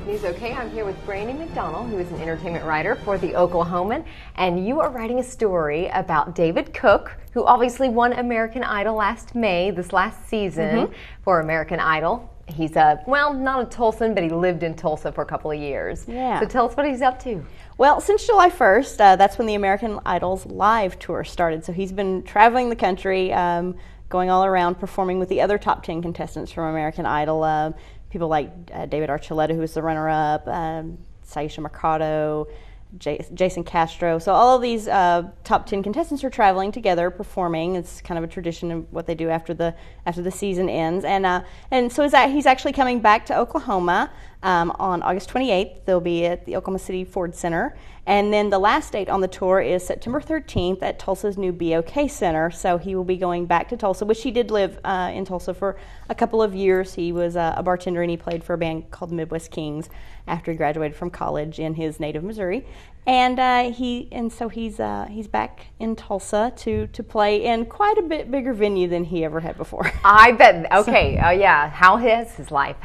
Good news, okay? I'm here with Brandy McDonnell, who is an entertainment writer for the Oklahoman, and you are writing a story about David Cook, who obviously won American Idol last May, this last season for American Idol. He's well, not a Tulsan, but he lived in Tulsa for a couple of years. Yeah. So tell us what he's up to. Well, since July 1st, that's when the American Idol's live tour started. So he's been traveling the country, going all around, performing with the other top 10 contestants from American Idol. People like David Archuleta, who was the runner-up, Saisha Mercado, Jason Castro. So all of these top 10 contestants are traveling together, performing. It's kind of a tradition of what they do after the season ends. And so he's actually coming back to Oklahoma on August 28th. They'll be at the Oklahoma City Ford Center. And then the last date on the tour is September 13th at Tulsa's new BOK Center. So he will be going back to Tulsa, which he did live in Tulsa for a couple of years. He was a bartender, and he played for a band called Midwest Kings after he graduated from college in his native Missouri. And so he's back in Tulsa to play in quite a bit bigger venue than he ever had before. I bet. Okay. Yeah. How has his life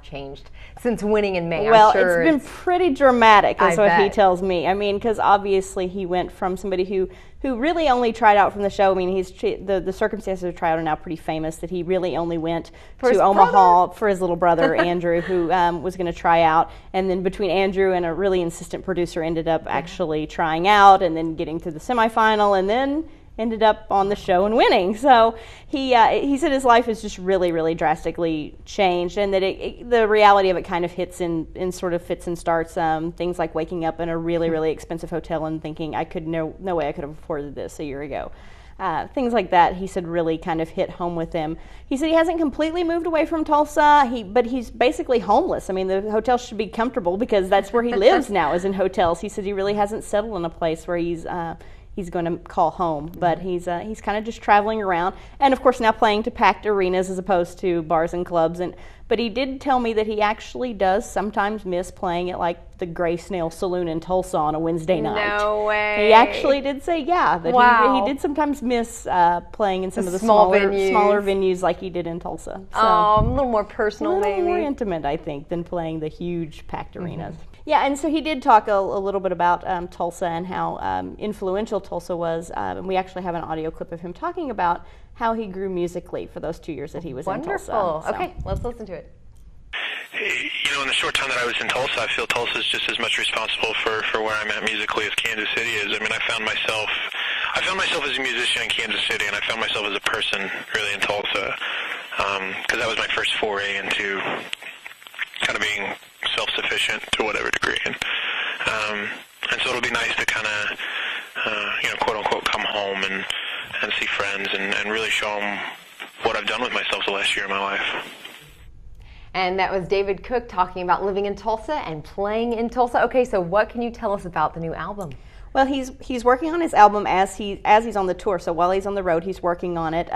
changed since winning in May? Well, I'm sure it's been pretty dramatic, is what he bet. tells me. I mean, because obviously he went from somebody who really only tried out from the show. I mean, the circumstances of the tryout are now pretty famous, that he really only went to Omaha for his little brother, Andrew, who was going to try out. And then between Andrew and a really insistent producer ended up actually trying out and then getting to the semifinal and then ended up on the show and winning. So he said his life has just really, really drastically changed, and that the reality of it kind of hits in sort of fits and starts. Things like waking up in a really, really expensive hotel and thinking, no way I could have afforded this a year ago. Things like that, he said, really kind of hit home with him. He said he hasn't completely moved away from Tulsa, but he's basically homeless. I mean, the hotel should be comfortable because that's where he lives now, is in hotels. He said he really hasn't settled in a place where he's going to call home, but he's kind of just traveling around, and of course now playing to packed arenas as opposed to bars and clubs. But he did tell me that he actually does sometimes miss playing at like the Gray Snail Saloon in Tulsa on a Wednesday night. No way. He actually did say, that wow. he did sometimes miss playing in some of the smaller venues like he did in Tulsa. So, a little more personal, maybe. A little more intimate, I think, than playing the huge packed arenas. Yeah, and so he did talk a little bit about Tulsa and how influential Tulsa was. And we actually have an audio clip of him talking about how he grew musically for those 2 years that he was in Tulsa. Wonderful. So. Okay, let's listen to it. In the short time that I was in Tulsa, I feel Tulsa is just as much responsible for where I'm at musically as Kansas City is. I mean, I found myself as a musician in Kansas City, and I found myself as a person really in Tulsa, because that was my first foray into kind of being self-sufficient to whatever degree, and so it'll be nice to kind of quote unquote come home and see friends and really show them what I've done with myself the last year of my life. And that was David Cook talking about living in Tulsa and playing in Tulsa. Okay, so what can you tell us about the new album? Well, he's working on his album as he's on the tour. So while he's on the road, he's working on it.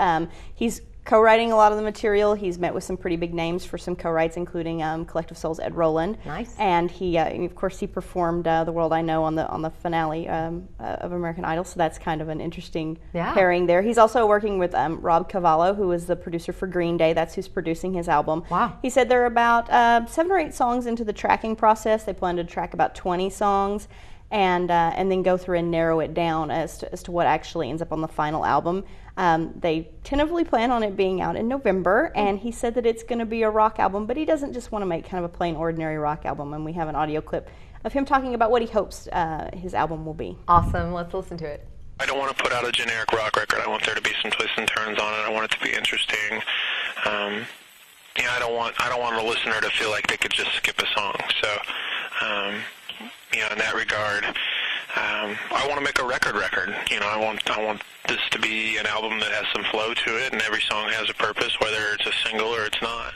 He's co-writing a lot of the material. He's met with some pretty big names for some co-writes, including Collective Soul's Ed Roland. Nice. And he, of course, he performed "The World I Know" on the finale of American Idol. So that's kind of an interesting pairing there. He's also working with Rob Cavallo, who is the producer for Green Day. That's who's producing his album. Wow. He said they're about 7 or 8 songs into the tracking process. They plan to track about 20 songs. And then go through and narrow it down as to what actually ends up on the final album. They tentatively plan on it being out in November, and he said that it's going to be a rock album, but he doesn't just want to make kind of a plain ordinary rock album, and we have an audio clip of him talking about what he hopes his album will be. Awesome. Let's listen to it. I don't want to put out a generic rock record. I want there to be some twists and turns on it. I want it to be interesting. I don't want a listener to feel like they could just skip a song. So, in that regard, I want to make a record. I want this to be an album that has some flow to it, and every song has a purpose, whether it's a single or it's not.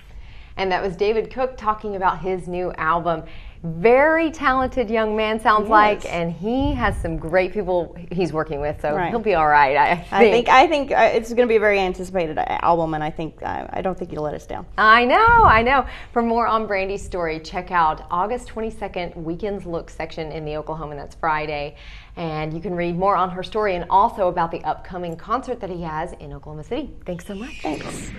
And that was David Cook talking about his new album. Very talented young man, sounds like, and he has some great people he's working with, so he'll be all right. I think it's going to be a very anticipated album, and I don't think he'll let us down. I know. For more on Brandy's story, check out August 22nd Weekends Look section in the Oklahoman. That's Friday, and you can read more on her story and also about the upcoming concert that he has in Oklahoma City. Thanks so much. Thanks.